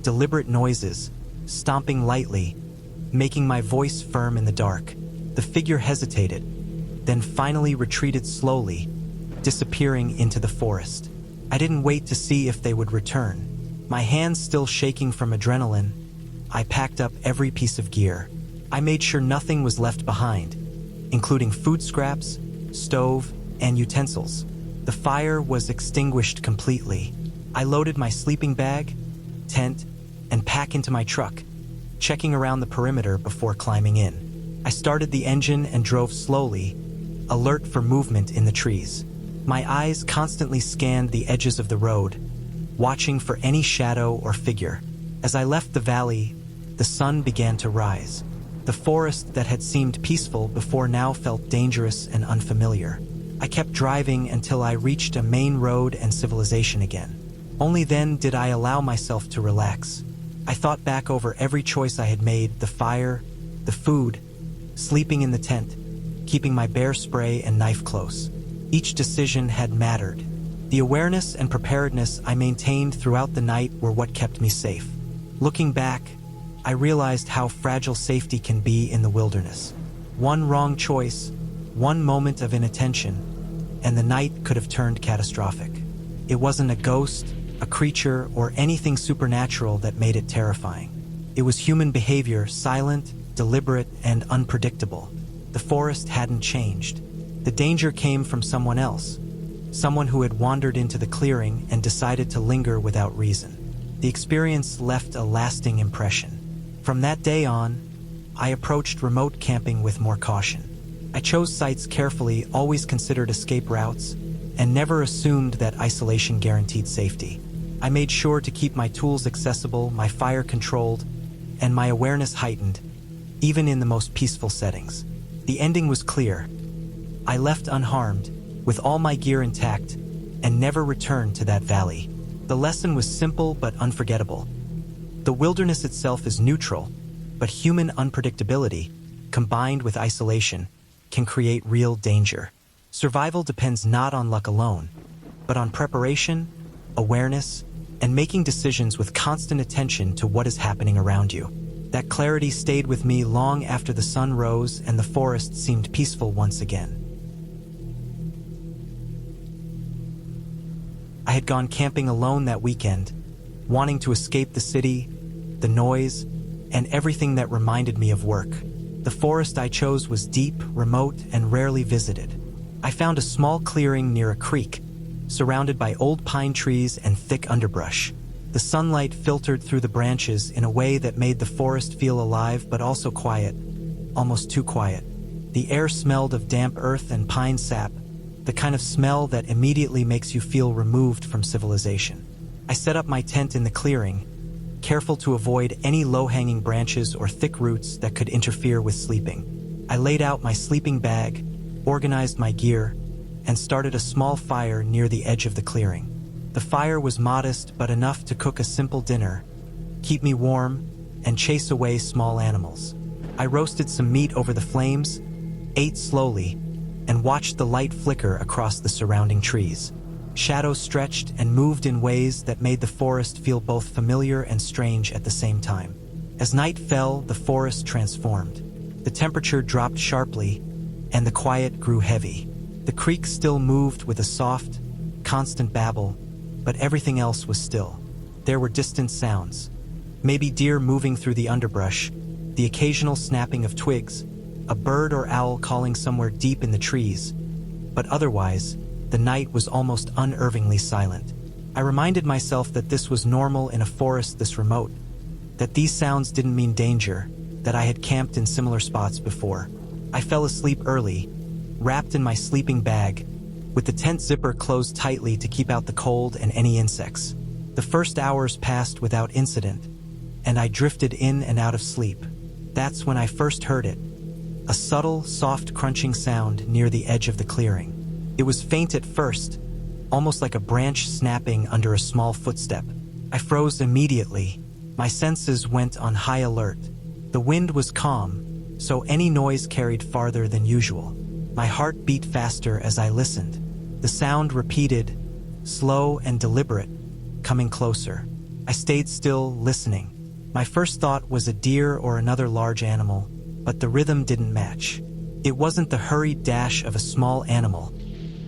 deliberate noises, stomping lightly, making my voice firm in the dark. The figure hesitated, then finally retreated slowly, disappearing into the forest. I didn't wait to see if they would return. My hands still shaking from adrenaline, I packed up every piece of gear. I made sure nothing was left behind, including food scraps, stove, and utensils. The fire was extinguished completely. I loaded my sleeping bag, tent, and pack into my truck, checking around the perimeter before climbing in. I started the engine and drove slowly, alert for movement in the trees. My eyes constantly scanned the edges of the road, watching for any shadow or figure. As I left the valley, the sun began to rise. The forest that had seemed peaceful before now felt dangerous and unfamiliar. I kept driving until I reached a main road and civilization again. Only then did I allow myself to relax. I thought back over every choice I had made: the fire, the food, sleeping in the tent, keeping my bear spray and knife close. Each decision had mattered. The awareness and preparedness I maintained throughout the night were what kept me safe. Looking back, I realized how fragile safety can be in the wilderness. One wrong choice, one moment of inattention, and the night could have turned catastrophic. It wasn't a ghost, a creature, or anything supernatural that made it terrifying. It was human behavior, silent, deliberate, and unpredictable. The forest hadn't changed. The danger came from someone else, someone who had wandered into the clearing and decided to linger without reason. The experience left a lasting impression. From that day on, I approached remote camping with more caution. I chose sites carefully, always considered escape routes, and never assumed that isolation guaranteed safety. I made sure to keep my tools accessible, my fire controlled, and my awareness heightened, even in the most peaceful settings. The ending was clear. I left unharmed, with all my gear intact, and never returned to that valley. The lesson was simple but unforgettable. The wilderness itself is neutral, but human unpredictability, combined with isolation, can create real danger. Survival depends not on luck alone, but on preparation, awareness, and making decisions with constant attention to what is happening around you. That clarity stayed with me long after the sun rose and the forest seemed peaceful once again. I had gone camping alone that weekend, wanting to escape the city, the noise, and everything that reminded me of work. The forest I chose was deep, remote, and rarely visited. I found a small clearing near a creek, surrounded by old pine trees and thick underbrush. The sunlight filtered through the branches in a way that made the forest feel alive but also quiet, almost too quiet. The air smelled of damp earth and pine sap, the kind of smell that immediately makes you feel removed from civilization. I set up my tent in the clearing, careful to avoid any low-hanging branches or thick roots that could interfere with sleeping. I laid out my sleeping bag, organized my gear, and started a small fire near the edge of the clearing. The fire was modest but enough to cook a simple dinner, keep me warm, and chase away small animals. I roasted some meat over the flames, ate slowly, and watched the light flicker across the surrounding trees. Shadows stretched and moved in ways that made the forest feel both familiar and strange at the same time. As night fell, the forest transformed. The temperature dropped sharply, and the quiet grew heavy. The creek still moved with a soft, constant babble, but everything else was still. There were distant sounds. Maybe deer moving through the underbrush, the occasional snapping of twigs, a bird or owl calling somewhere deep in the trees. But otherwise, the night was almost unnervingly silent. I reminded myself that this was normal in a forest this remote, that these sounds didn't mean danger, that I had camped in similar spots before. I fell asleep early, wrapped in my sleeping bag, with the tent zipper closed tightly to keep out the cold and any insects. The first hours passed without incident, and I drifted in and out of sleep. That's when I first heard it, a subtle, soft crunching sound near the edge of the clearing. It was faint at first, almost like a branch snapping under a small footstep. I froze immediately. My senses went on high alert. The wind was calm, so any noise carried farther than usual. My heart beat faster as I listened. The sound repeated, slow and deliberate, coming closer. I stayed still, listening. My first thought was a deer or another large animal, but the rhythm didn't match. It wasn't the hurried dash of a small animal.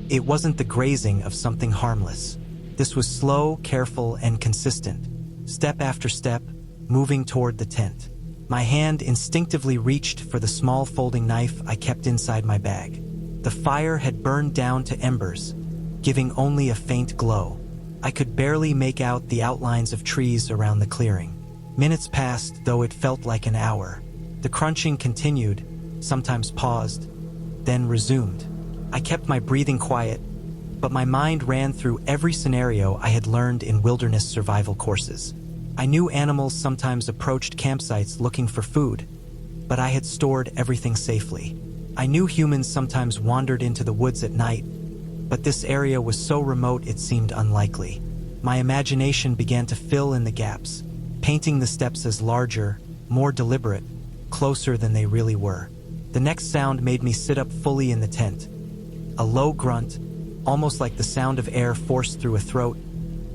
It wasn't the grazing of something harmless. This was slow, careful, and consistent, step after step, moving toward the tent. My hand instinctively reached for the small folding knife I kept inside my bag. The fire had burned down to embers, giving only a faint glow. I could barely make out the outlines of trees around the clearing. Minutes passed, though it felt like an hour. The crunching continued, sometimes paused, then resumed. I kept my breathing quiet, but my mind ran through every scenario I had learned in wilderness survival courses. I knew animals sometimes approached campsites looking for food, but I had stored everything safely. I knew humans sometimes wandered into the woods at night, but this area was so remote it seemed unlikely. My imagination began to fill in the gaps, painting the steps as larger, more deliberate, closer than they really were. The next sound made me sit up fully in the tent. A low grunt, almost like the sound of air forced through a throat,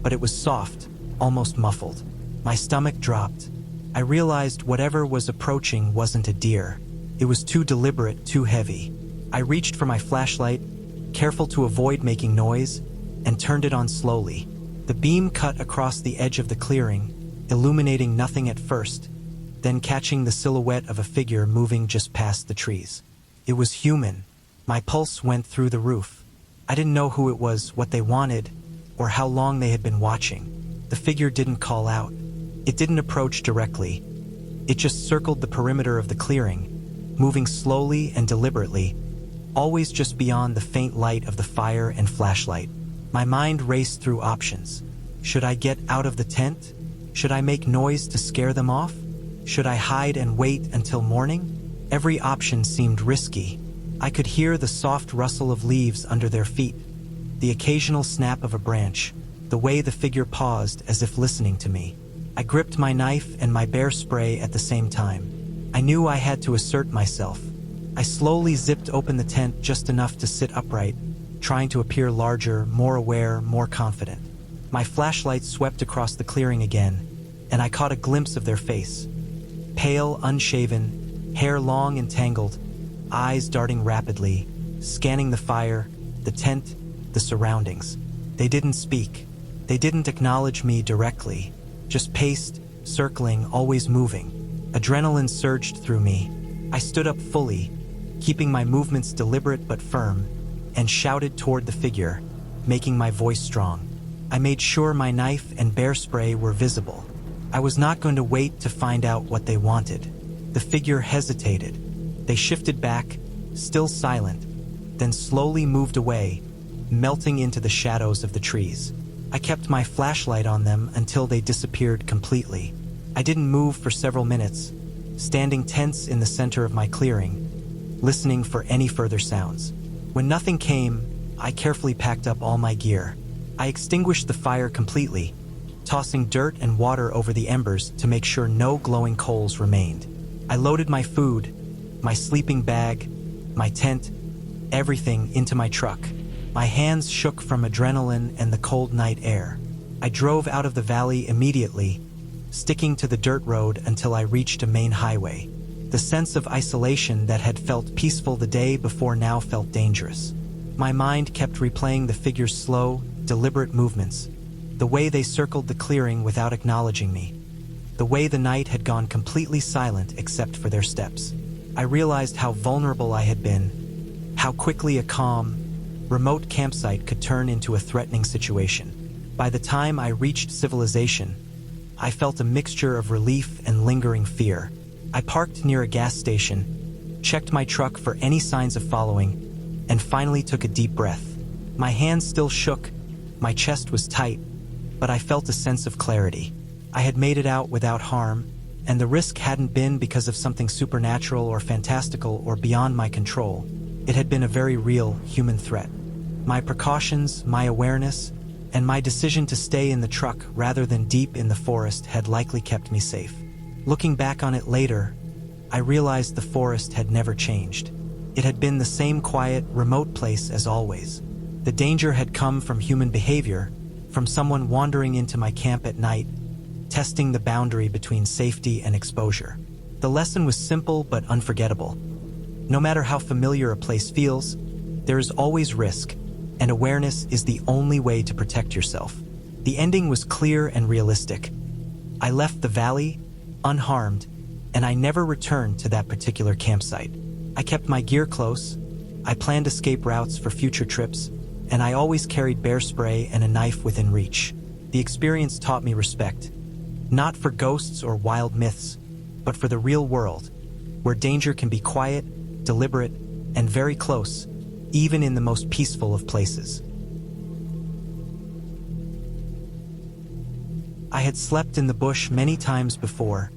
but it was soft, almost muffled. My stomach dropped. I realized whatever was approaching wasn't a deer. It was too deliberate, too heavy. I reached for my flashlight, careful to avoid making noise, and turned it on slowly. The beam cut across the edge of the clearing, illuminating nothing at first, then catching the silhouette of a figure moving just past the trees. It was human. My pulse went through the roof. I didn't know who it was, what they wanted, or how long they had been watching. The figure didn't call out. It didn't approach directly. It just circled the perimeter of the clearing, moving slowly and deliberately, always just beyond the faint light of the fire and flashlight. My mind raced through options. Should I get out of the tent? Should I make noise to scare them off? Should I hide and wait until morning? Every option seemed risky. I could hear the soft rustle of leaves under their feet, the occasional snap of a branch, the way the figure paused as if listening to me. I gripped my knife and my bear spray at the same time. I knew I had to assert myself. I slowly zipped open the tent just enough to sit upright, trying to appear larger, more aware, more confident. My flashlight swept across the clearing again, and I caught a glimpse of their face. Pale, unshaven, hair long and tangled, eyes darting rapidly, scanning the fire, the tent, the surroundings. They didn't speak. They didn't acknowledge me directly, just paced, circling, always moving. Adrenaline surged through me. I stood up fully, keeping my movements deliberate but firm, and shouted toward the figure, making my voice strong. I made sure my knife and bear spray were visible. I was not going to wait to find out what they wanted. The figure hesitated. They shifted back, still silent, then slowly moved away, melting into the shadows of the trees. I kept my flashlight on them until they disappeared completely. I didn't move for several minutes, standing tense in the center of my clearing, listening for any further sounds. When nothing came, I carefully packed up all my gear. I extinguished the fire completely, tossing dirt and water over the embers to make sure no glowing coals remained. I loaded my food, my sleeping bag, my tent, everything into my truck. My hands shook from adrenaline and the cold night air. I drove out of the valley immediately, sticking to the dirt road until I reached a main highway. The sense of isolation that had felt peaceful the day before now felt dangerous. My mind kept replaying the figure's slow, deliberate movements, the way they circled the clearing without acknowledging me, the way the night had gone completely silent except for their steps. I realized how vulnerable I had been, how quickly a calm, remote campsite could turn into a threatening situation. By the time I reached civilization, I felt a mixture of relief and lingering fear. I parked near a gas station, checked my truck for any signs of following, and finally took a deep breath. My hands still shook, my chest was tight, but I felt a sense of clarity. I had made it out without harm, and the risk hadn't been because of something supernatural or fantastical or beyond my control. It had been a very real human threat. My precautions, my awareness, and my decision to stay in the truck rather than deep in the forest had likely kept me safe. Looking back on it later, I realized the forest had never changed. It had been the same quiet, remote place as always. The danger had come from human behavior, from someone wandering into my camp at night, testing the boundary between safety and exposure. The lesson was simple but unforgettable. No matter how familiar a place feels, there is always risk, and awareness is the only way to protect yourself. The ending was clear and realistic. I left the valley, unharmed, and I never returned to that particular campsite. I kept my gear close, I planned escape routes for future trips, and I always carried bear spray and a knife within reach. The experience taught me respect, not for ghosts or wild myths, but for the real world, where danger can be quiet, deliberate, and very close, even in the most peaceful of places. I had slept in the bush many times before,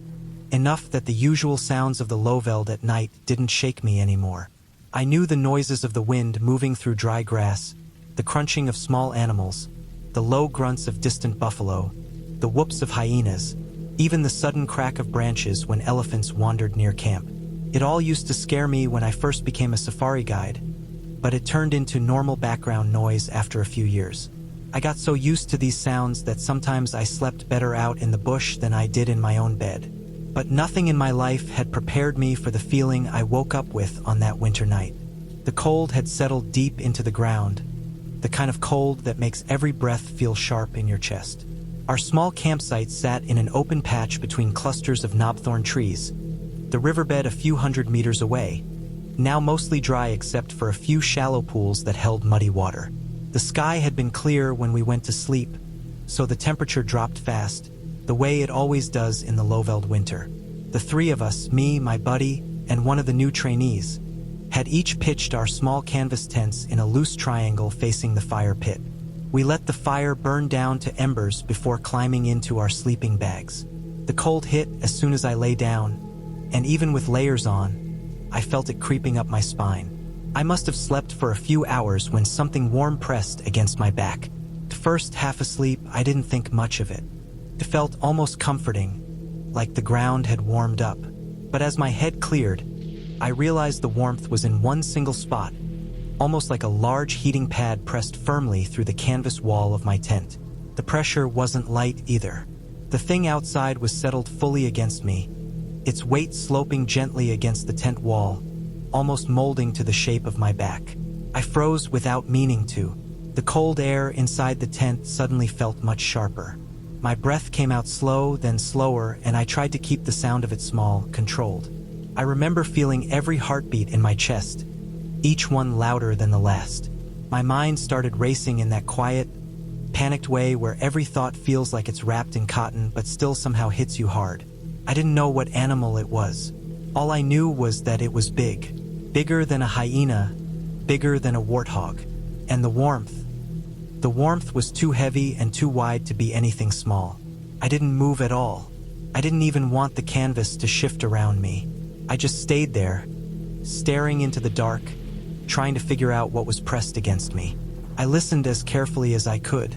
enough that the usual sounds of the Lowveld at night didn't shake me anymore. I knew the noises of the wind moving through dry grass, the crunching of small animals, the low grunts of distant buffalo, the whoops of hyenas, even the sudden crack of branches when elephants wandered near camp. It all used to scare me when I first became a safari guide, but it turned into normal background noise after a few years. I got so used to these sounds that sometimes I slept better out in the bush than I did in my own bed. But nothing in my life had prepared me for the feeling I woke up with on that winter night. The cold had settled deep into the ground, the kind of cold that makes every breath feel sharp in your chest. Our small campsite sat in an open patch between clusters of knobthorn trees, the riverbed a few hundred meters away, now mostly dry except for a few shallow pools that held muddy water. The sky had been clear when we went to sleep, so the temperature dropped fast, the way it always does in the Lowveld winter. The three of us, me, my buddy, and one of the new trainees, had each pitched our small canvas tents in a loose triangle facing the fire pit. We let the fire burn down to embers before climbing into our sleeping bags. The cold hit as soon as I lay down, and even with layers on, I felt it creeping up my spine. I must have slept for a few hours when something warm pressed against my back. At first, half asleep, I didn't think much of it. It felt almost comforting, like the ground had warmed up. But as my head cleared, I realized the warmth was in one single spot, almost like a large heating pad pressed firmly through the canvas wall of my tent. The pressure wasn't light either. The thing outside was settled fully against me, its weight sloping gently against the tent wall, almost molding to the shape of my back. I froze without meaning to. The cold air inside the tent suddenly felt much sharper. My breath came out slow, then slower, and I tried to keep the sound of it small, controlled. I remember feeling every heartbeat in my chest, each one louder than the last. My mind started racing in that quiet, panicked way where every thought feels like it's wrapped in cotton but still somehow hits you hard. I didn't know what animal it was. All I knew was that it was big. Bigger than a hyena, bigger than a warthog. And the warmth. The warmth was too heavy and too wide to be anything small. I didn't move at all. I didn't even want the canvas to shift around me. I just stayed there, staring into the dark, trying to figure out what was pressed against me. I listened as carefully as I could,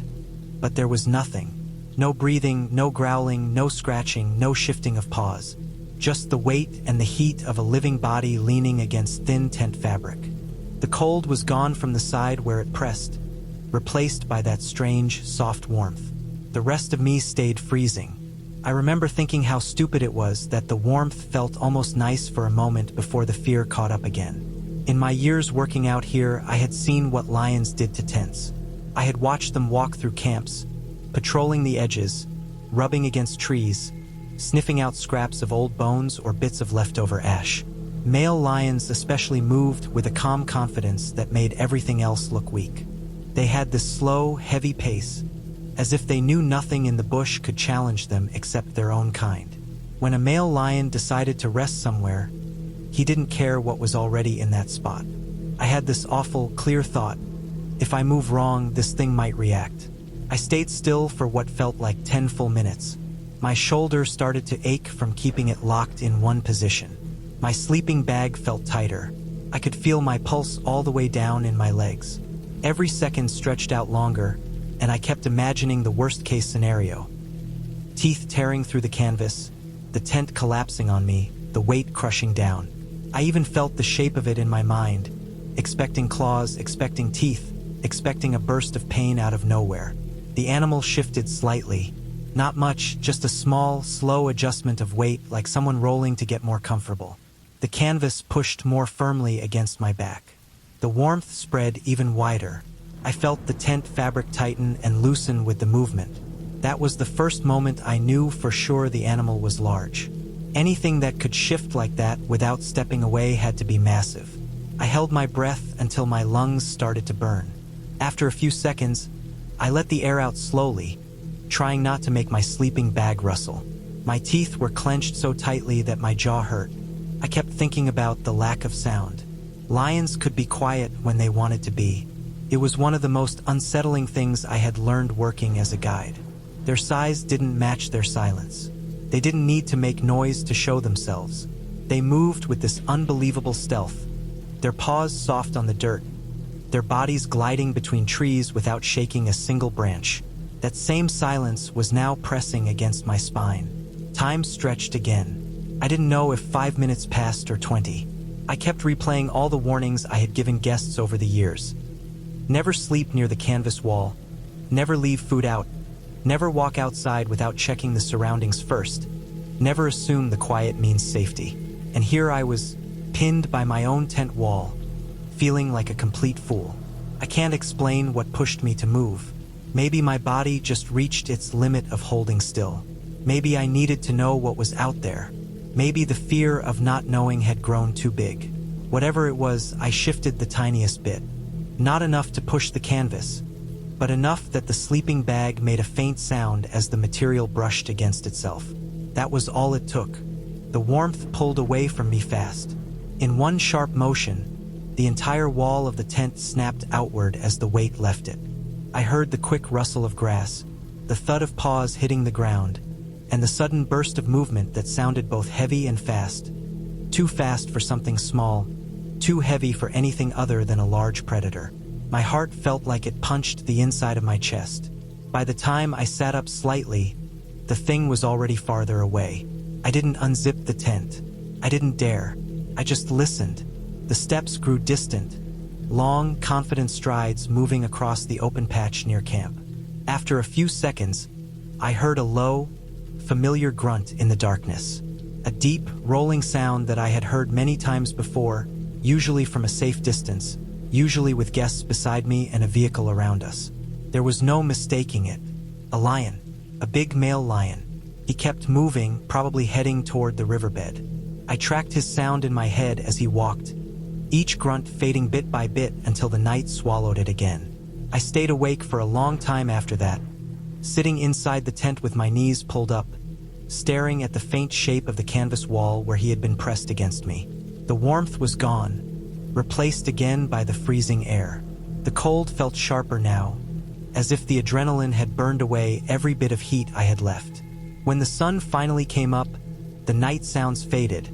but there was nothing. No breathing, no growling, no scratching, no shifting of paws. Just the weight and the heat of a living body leaning against thin tent fabric. The cold was gone from the side where it pressed, replaced by that strange, soft warmth. The rest of me stayed freezing. I remember thinking how stupid it was that the warmth felt almost nice for a moment before the fear caught up again. In my years working out here, I had seen what lions did to tents. I had watched them walk through camps, patrolling the edges, rubbing against trees, sniffing out scraps of old bones or bits of leftover ash. Male lions especially moved with a calm confidence that made everything else look weak. They had this slow, heavy pace, as if they knew nothing in the bush could challenge them except their own kind. When a male lion decided to rest somewhere, he didn't care what was already in that spot. I had this awful, clear thought: if I move wrong, this thing might react. I stayed still for what felt like 10 full minutes. My shoulder started to ache from keeping it locked in one position. My sleeping bag felt tighter. I could feel my pulse all the way down in my legs. Every second stretched out longer, and I kept imagining the worst-case scenario. Teeth tearing through the canvas, the tent collapsing on me, the weight crushing down. I even felt the shape of it in my mind, expecting claws, expecting teeth, expecting a burst of pain out of nowhere. The animal shifted slightly. Not much, just a small, slow adjustment of weight, like someone rolling to get more comfortable. The canvas pushed more firmly against my back. The warmth spread even wider. I felt the tent fabric tighten and loosen with the movement. That was the first moment I knew for sure the animal was large. Anything that could shift like that without stepping away had to be massive. I held my breath until my lungs started to burn. After a few seconds, I let the air out slowly, trying not to make my sleeping bag rustle. My teeth were clenched so tightly that my jaw hurt. I kept thinking about the lack of sound. Lions could be quiet when they wanted to be. It was one of the most unsettling things I had learned working as a guide. Their size didn't match their silence. They didn't need to make noise to show themselves. They moved with this unbelievable stealth, their paws soft on the dirt, their bodies gliding between trees without shaking a single branch. That same silence was now pressing against my spine. Time stretched again. I didn't know if 5 minutes passed or 20. I kept replaying all the warnings I had given guests over the years. Never sleep near the canvas wall. Never leave food out. Never walk outside without checking the surroundings first. Never assume the quiet means safety. And here I was, pinned by my own tent wall, feeling like a complete fool. I can't explain what pushed me to move. Maybe my body just reached its limit of holding still. Maybe I needed to know what was out there. Maybe the fear of not knowing had grown too big. Whatever it was, I shifted the tiniest bit. Not enough to push the canvas, but enough that the sleeping bag made a faint sound as the material brushed against itself. That was all it took. The warmth pulled away from me fast. In one sharp motion, the entire wall of the tent snapped outward as the weight left it. I heard the quick rustle of grass, the thud of paws hitting the ground, and the sudden burst of movement that sounded both heavy and fast. Too fast for something small, too heavy for anything other than a large predator. My heart felt like it punched the inside of my chest. By the time I sat up slightly, the thing was already farther away. I didn't unzip the tent. I didn't dare. I just listened. The steps grew distant, long, confident strides moving across the open patch near camp. After a few seconds, I heard a low, familiar grunt in the darkness. A deep, rolling sound that I had heard many times before, usually from a safe distance, usually with guests beside me and a vehicle around us. There was no mistaking it. A lion. A big male lion. He kept moving, probably heading toward the riverbed. I tracked his sound in my head as he walked, each grunt fading bit by bit until the night swallowed it again. I stayed awake for a long time after that, sitting inside the tent with my knees pulled up, staring at the faint shape of the canvas wall where he had been pressed against me. The warmth was gone, replaced again by the freezing air. The cold felt sharper now, as if the adrenaline had burned away every bit of heat I had left. When the sun finally came up, the night sounds faded,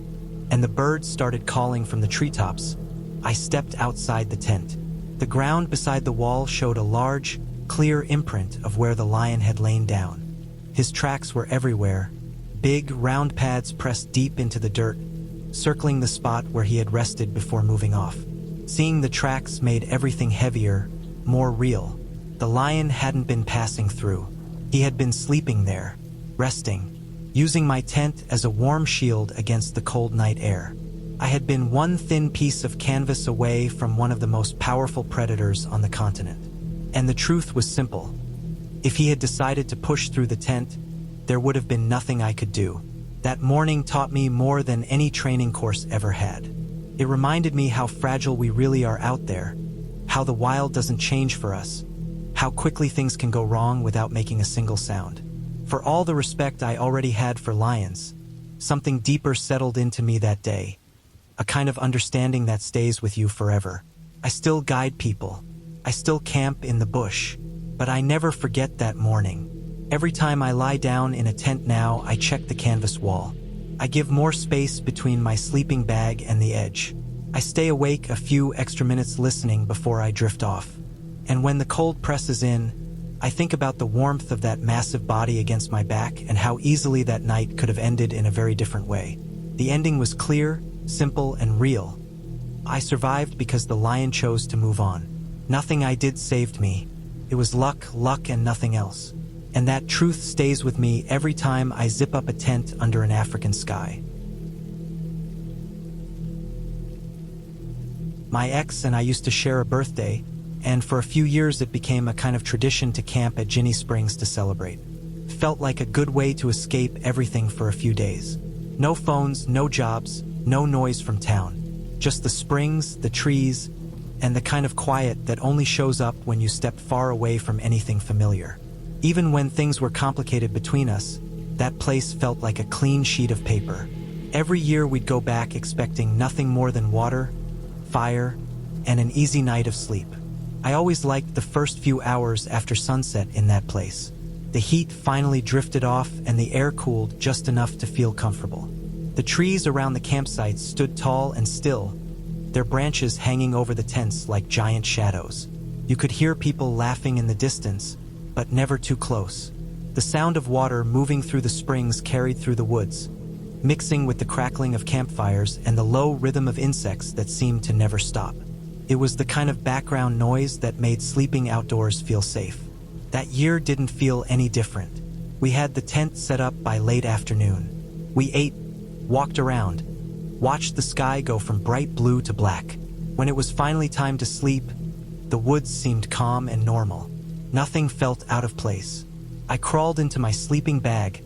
and the birds started calling from the treetops. I stepped outside the tent. The ground beside the wall showed a large, clear imprint of where the lion had lain down. His tracks were everywhere, big, round pads pressed deep into the dirt, circling the spot where he had rested before moving off. Seeing the tracks made everything heavier, more real. The lion hadn't been passing through. He had been sleeping there, resting, using my tent as a warm shield against the cold night air. I had been one thin piece of canvas away from one of the most powerful predators on the continent. And the truth was simple. If he had decided to push through the tent, there would have been nothing I could do. That morning taught me more than any training course ever had. It reminded me how fragile we really are out there, how the wild doesn't change for us, how quickly things can go wrong without making a single sound. For all the respect I already had for lions, something deeper settled into me that day, a kind of understanding that stays with you forever. I still guide people, I still camp in the bush, but I never forget that morning. Every time I lie down in a tent now, I check the canvas wall. I give more space between my sleeping bag and the edge. I stay awake a few extra minutes listening before I drift off. And when the cold presses in, I think about the warmth of that massive body against my back and how easily that night could have ended in a very different way. The ending was clear, simple, and real. I survived because the lion chose to move on. Nothing I did saved me. It was luck, and nothing else. And that truth stays with me every time I zip up a tent under an African sky. My ex and I used to share a birthday, and for a few years it became a kind of tradition to camp at Ginny Springs to celebrate. Felt like a good way to escape everything for a few days. No phones, no jobs, no noise from town. Just the springs, the trees, and the kind of quiet that only shows up when you step far away from anything familiar. Even when things were complicated between us, that place felt like a clean sheet of paper. Every year we'd go back expecting nothing more than water, fire, and an easy night of sleep. I always liked the first few hours after sunset in that place. The heat finally drifted off and the air cooled just enough to feel comfortable. The trees around the campsites stood tall and still, their branches hanging over the tents like giant shadows. You could hear people laughing in the distance, but never too close. The sound of water moving through the springs carried through the woods, mixing with the crackling of campfires and the low rhythm of insects that seemed to never stop. It was the kind of background noise that made sleeping outdoors feel safe. That year didn't feel any different. We had the tent set up by late afternoon. We ate, walked around, watched the sky go from bright blue to black. When it was finally time to sleep, the woods seemed calm and normal. Nothing felt out of place. I crawled into my sleeping bag,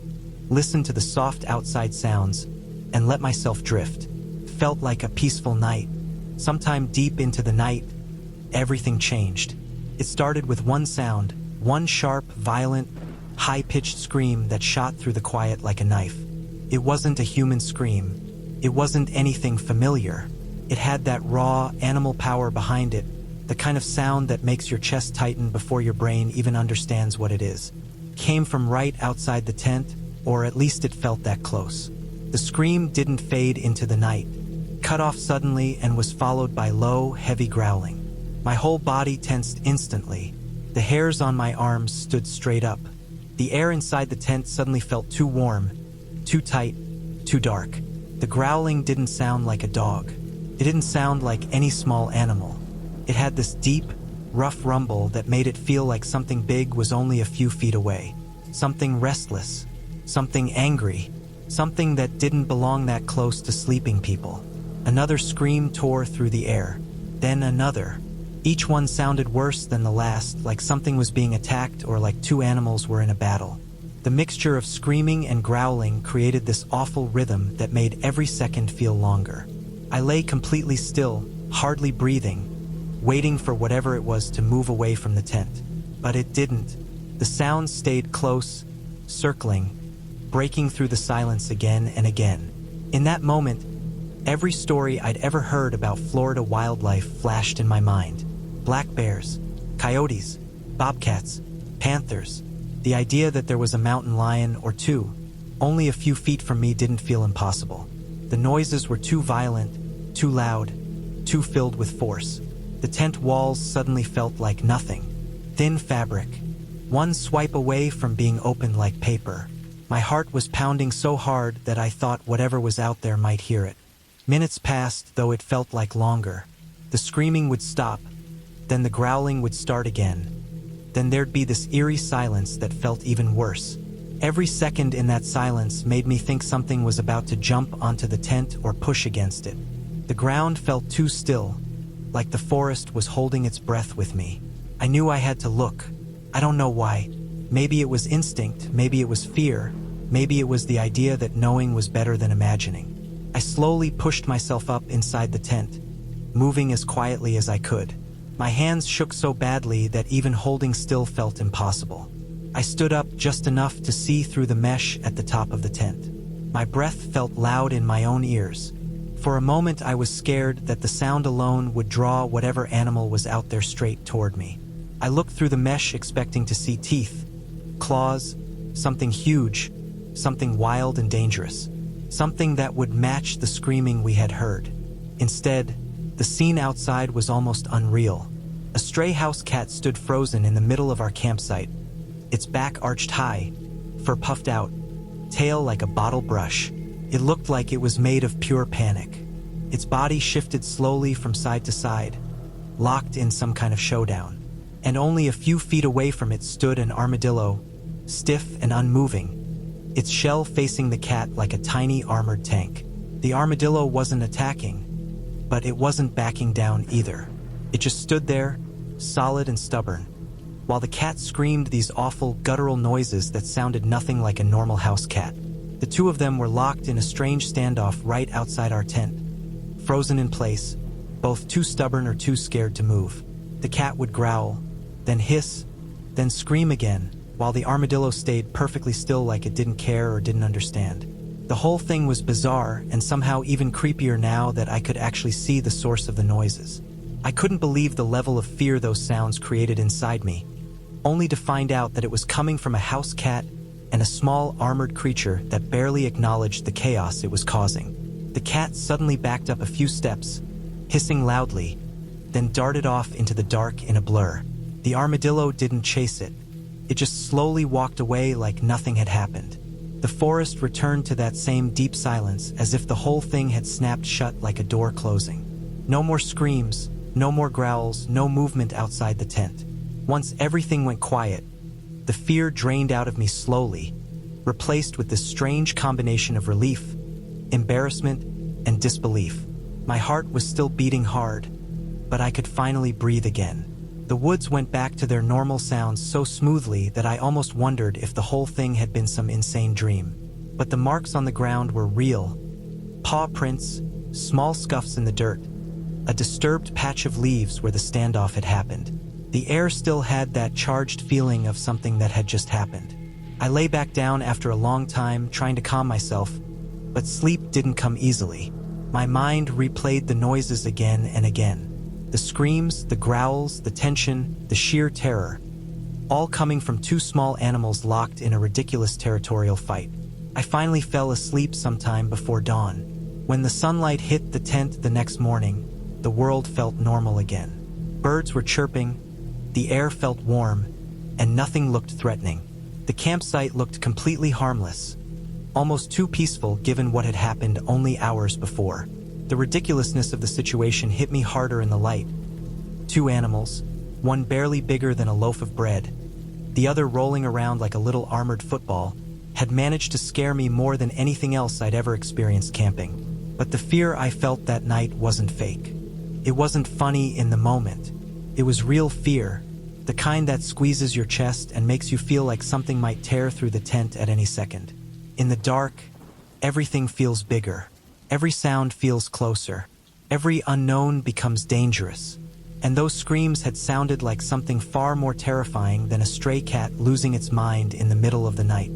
listened to the soft outside sounds, and let myself drift. Felt like a peaceful night. Sometime deep into the night, everything changed. It started with one sound, one sharp, violent, high-pitched scream that shot through the quiet like a knife. It wasn't a human scream. It wasn't anything familiar. It had that raw, animal power behind it, the kind of sound that makes your chest tighten before your brain even understands what it is. Came from right outside the tent, or at least it felt that close. The scream didn't fade into the night, cut off suddenly and was followed by low, heavy growling. My whole body tensed instantly. The hairs on my arms stood straight up. The air inside the tent suddenly felt too warm, too tight, too dark. The growling didn't sound like a dog. It didn't sound like any small animal. It had this deep, rough rumble that made it feel like something big was only a few feet away. Something restless, something angry, something that didn't belong that close to sleeping people. Another scream tore through the air, then another. Each one sounded worse than the last, like something was being attacked or like two animals were in a battle. The mixture of screaming and growling created this awful rhythm that made every second feel longer. I lay completely still, hardly breathing, waiting for whatever it was to move away from the tent. But it didn't. The sounds stayed close, circling, breaking through the silence again and again. In that moment, every story I'd ever heard about Florida wildlife flashed in my mind. Black bears, coyotes, bobcats, panthers. The idea that there was a mountain lion or two, only a few feet from me, didn't feel impossible. The noises were too violent, too loud, too filled with force. The tent walls suddenly felt like nothing. thin fabric, one swipe away from being opened like paper. My heart was pounding so hard that I thought whatever was out there might hear it. Minutes passed, though it felt like longer. The screaming would stop, then the growling would start again. Then there'd be this eerie silence that felt even worse. Every second in that silence made me think something was about to jump onto the tent or push against it. The ground felt too still, like the forest was holding its breath with me. I knew I had to look. I don't know why. Maybe it was instinct, maybe it was fear, maybe it was the idea that knowing was better than imagining. I slowly pushed myself up inside the tent, moving as quietly as I could. My hands shook so badly that even holding still felt impossible. I stood up just enough to see through the mesh at the top of the tent. My breath felt loud in my own ears. For a moment I was scared that the sound alone would draw whatever animal was out there straight toward me. I looked through the mesh expecting to see teeth, claws, something huge, something wild and dangerous, something that would match the screaming we had heard. Instead, the scene outside was almost unreal. A stray house cat stood frozen in the middle of our campsite, its back arched high, fur puffed out, tail like a bottle brush. It looked like it was made of pure panic. Its body shifted slowly from side to side, locked in some kind of showdown. And only a few feet away from it stood an armadillo, stiff and unmoving, its shell facing the cat like a tiny armored tank. The armadillo wasn't attacking, but it wasn't backing down either. It just stood there, solid and stubborn, while the cat screamed these awful, guttural noises that sounded nothing like a normal house cat. The two of them were locked in a strange standoff right outside our tent, frozen in place, both too stubborn or too scared to move. The cat would growl, then hiss, then scream again, while the armadillo stayed perfectly still like it didn't care or didn't understand. The whole thing was bizarre and somehow even creepier now that I could actually see the source of the noises. I couldn't believe the level of fear those sounds created inside me, only to find out that it was coming from a house cat and a small armored creature that barely acknowledged the chaos it was causing. The cat suddenly backed up a few steps, hissing loudly, then darted off into the dark in a blur. The armadillo didn't chase it. It just slowly walked away like nothing had happened. The forest returned to that same deep silence, as if the whole thing had snapped shut like a door closing. No more screams, no more growls, no movement outside the tent. Once everything went quiet, the fear drained out of me slowly, replaced with this strange combination of relief, embarrassment, and disbelief. My heart was still beating hard, but I could finally breathe again. The woods went back to their normal sounds so smoothly that I almost wondered if the whole thing had been some insane dream. But the marks on the ground were real. Paw prints, small scuffs in the dirt, a disturbed patch of leaves where the standoff had happened. The air still had that charged feeling of something that had just happened. I lay back down after a long time, trying to calm myself, but sleep didn't come easily. My mind replayed the noises again and again. The screams, the growls, the tension, the sheer terror, all coming from two small animals locked in a ridiculous territorial fight. I finally fell asleep sometime before dawn. When the sunlight hit the tent the next morning, the world felt normal again. Birds were chirping, the air felt warm, and nothing looked threatening. The campsite looked completely harmless, almost too peaceful given what had happened only hours before. The ridiculousness of the situation hit me harder in the light. Two animals, one barely bigger than a loaf of bread, the other rolling around like a little armored football, had managed to scare me more than anything else I'd ever experienced camping. But the fear I felt that night wasn't fake. It wasn't funny in the moment. It was real fear, the kind that squeezes your chest and makes you feel like something might tear through the tent at any second. In the dark, everything feels bigger. Every sound feels closer. Every unknown becomes dangerous. And those screams had sounded like something far more terrifying than a stray cat losing its mind in the middle of the night.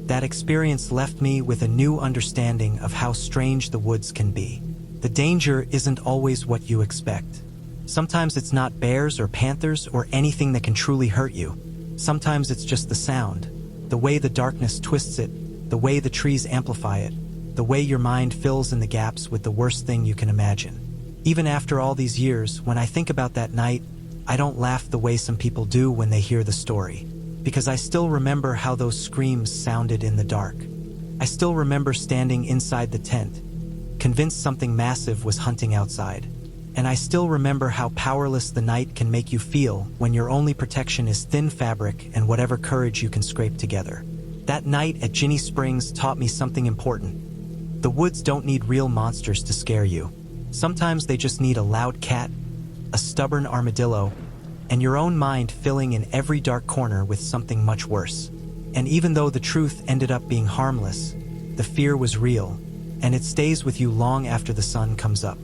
That experience left me with a new understanding of how strange the woods can be. The danger isn't always what you expect. Sometimes it's not bears or panthers or anything that can truly hurt you. Sometimes it's just the sound, the way the darkness twists it, the way the trees amplify it, the way your mind fills in the gaps with the worst thing you can imagine. Even after all these years, when I think about that night, I don't laugh the way some people do when they hear the story, because I still remember how those screams sounded in the dark. I still remember standing inside the tent, convinced something massive was hunting outside. And I still remember how powerless the night can make you feel when your only protection is thin fabric and whatever courage you can scrape together. That night at Ginny Springs taught me something important. The woods don't need real monsters to scare you. Sometimes they just need a loud cat, a stubborn armadillo, and your own mind filling in every dark corner with something much worse. And even though the truth ended up being harmless, the fear was real, and it stays with you long after the sun comes up.